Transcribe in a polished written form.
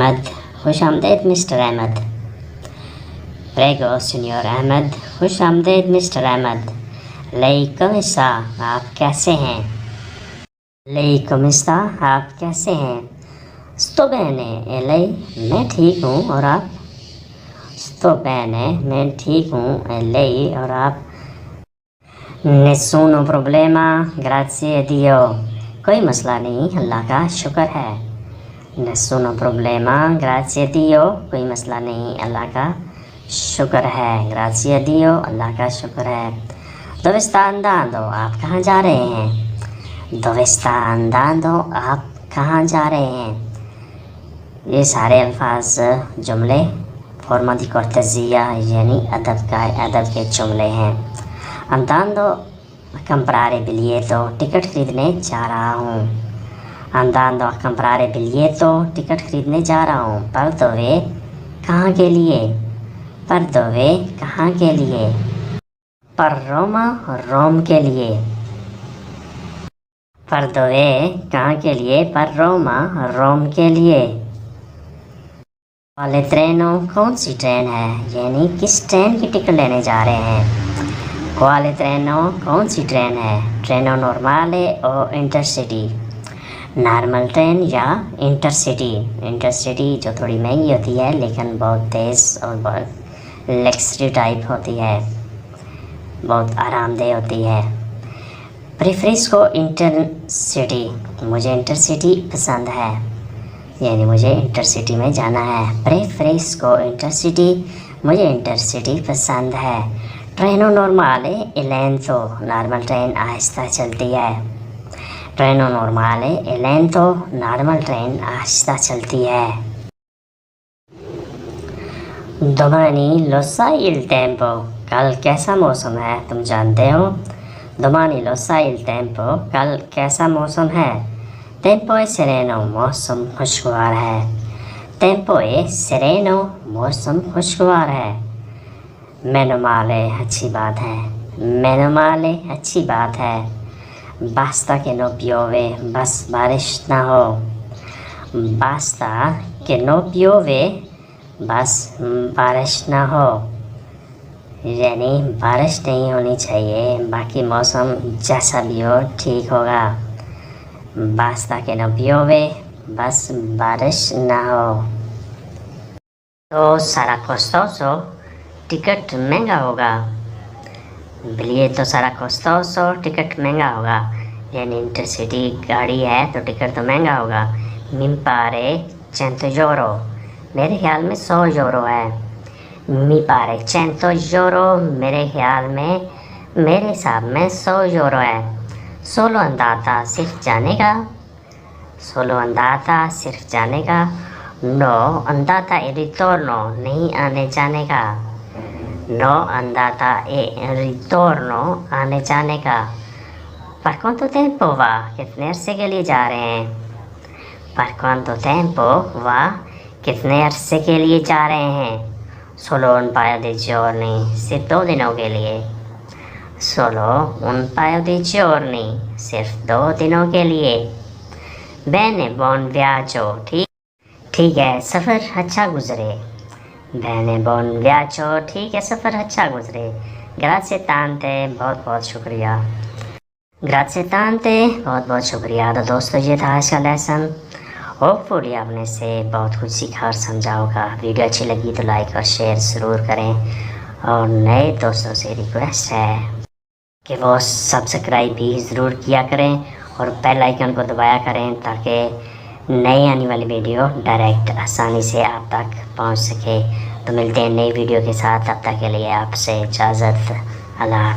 अहमद, खुश आमदीद mister Ahmad. प्रेगो senior Ahmad, खुश आमदीद मिस्टर अहमद। लई कमिस्ता, आप कैसे हैं? लई कमिस्ता, आप कैसे हैं? sto bene, e lei? मैं ठीक हूँ और आप? sto bene, मैं ठीक हूँ, e lei? और आप? nessuno problema, grazie a Dio, कोई मसला नहीं, अल्लाह का शुक्र है। nessuno problema, grazie a Dio, कोई मसला नहीं, अल्लाह का शुक्र है। grazie a Dio, अल्लाह का शुक्र है। dove sta andando, आप कहाँ जा रहे हैं? dove sta andando, आप कहाँ जा रहे हैं? ये सारे अल्फाज जुमले फॉर्मा दी कॉर्टेसिया यानी अदब के जुमले हैं। andando a comprare biglietto, ticket खरीदने जा रहा हूँ। andando a comprare biglietto, ticket खरीदने जा रहा हूँ। per dove, कहाँ के लिए? per dove, कहाँ के लिए? per Roma, रोम के लिए। per dove, कहाँ के लिए? per Roma, रोम के लिए। quale treno, कौन सी ट्रेन है, यानी किस ट्रेन की टिकट लेने जा रहे हैं। quale treno, कौन सी ट्रेन है। ट्रेनो नॉर्मले और इंटरसिटी, नॉर्मल ट्रेन या इंटरसिटी। इंटरसिटी जो थोड़ी महंगी होती है लेकिन बहुत तेज़ और बहुत लग्जरी टाइप होती है, बहुत आरामदेह होती है। प्रेफरेंसको इंटरसिटी, मुझे इंटरसिटी पसंद है, यानी मुझे इंटरसिटी में जाना है। प्रेफरेंसको इंटरसिटी, मुझे इंटरसिटी पसंद है। ट्रेनो नॉर्मले e lento, नॉर्मल ट्रेन आहिस्ता चलती है। ट्रेनो नॉर्मले e lento, नॉर्मल ट्रेन आहिस्ता चलती है। domani lo sai il tempo, कल कैसा मौसम है, तुम जानते हो। domani lo sai il tempo, कल कैसा मौसम है। tempo è sereno, मौसम खुशगवार है। tempo è sereno, मौसम खुशगवार है। meno male, अच्छी बात है। meno male, अच्छी बात है। basta che non piove, बस बारिश ना हो। basta che non piove, बस बारिश ना हो, यानी बारिश नहीं होनी चाहिए, बाकी मौसम जैसा भी हो ठीक होगा। basta che non piove, बस बारिश ना हो। तो sarà costoso, टिकट महंगा होगा। बिलियेटो सारा कोस्टोसो, टिकट महंगा होगा, यानी इंटरसिटी गाड़ी है तो टिकट तो महंगा होगा। mi pare 100 euro, मेरे ख्याल में 100 यूरो है। mi pare 100 euro, मेरे ख्याल में, मेरे हिसाब में 100 यूरो है। solo andata, सिर्फ जाने का। solo andata, सिर्फ जाने का। no andata e ritorno, नहीं आने जाने का। no andata e ritorno, आने जाने का। per quanto tempo va, कितने अरसे के लिए जा रहे हैं। per quanto tempo va, कितने अरसे के लिए जा रहे हैं। solo un paio di giorni, सिर्फ 2 दिनों के लिए। solo un paio di giorni, सिर्फ 2 दिनों के लिए। bene buon viaggio, ठीक है, सफ़र अच्छा गुजरे। bene buon viaggio, ठीक है, सफ़र अच्छा गुजरे। grazie tante, बहुत बहुत शुक्रिया। grazie tante, बहुत बहुत शुक्रिया। तो दोस्तों ये था आज का लेसन। होपफुली आपने से बहुत कुछ सीखा और समझा होगा। वीडियो अच्छी लगी तो लाइक और शेयर ज़रूर करें, और नए दोस्तों से रिक्वेस्ट है कि वो सब्सक्राइब भी ज़रूर किया करें और बेल आइकन को दबाया करें, ताकि नई आने वाली वीडियो डायरेक्ट आसानी से आप तक पहुंच सके। तो मिलते हैं नई वीडियो के साथ, तब तक के लिए आपसे इजाज़त। अल्लाह।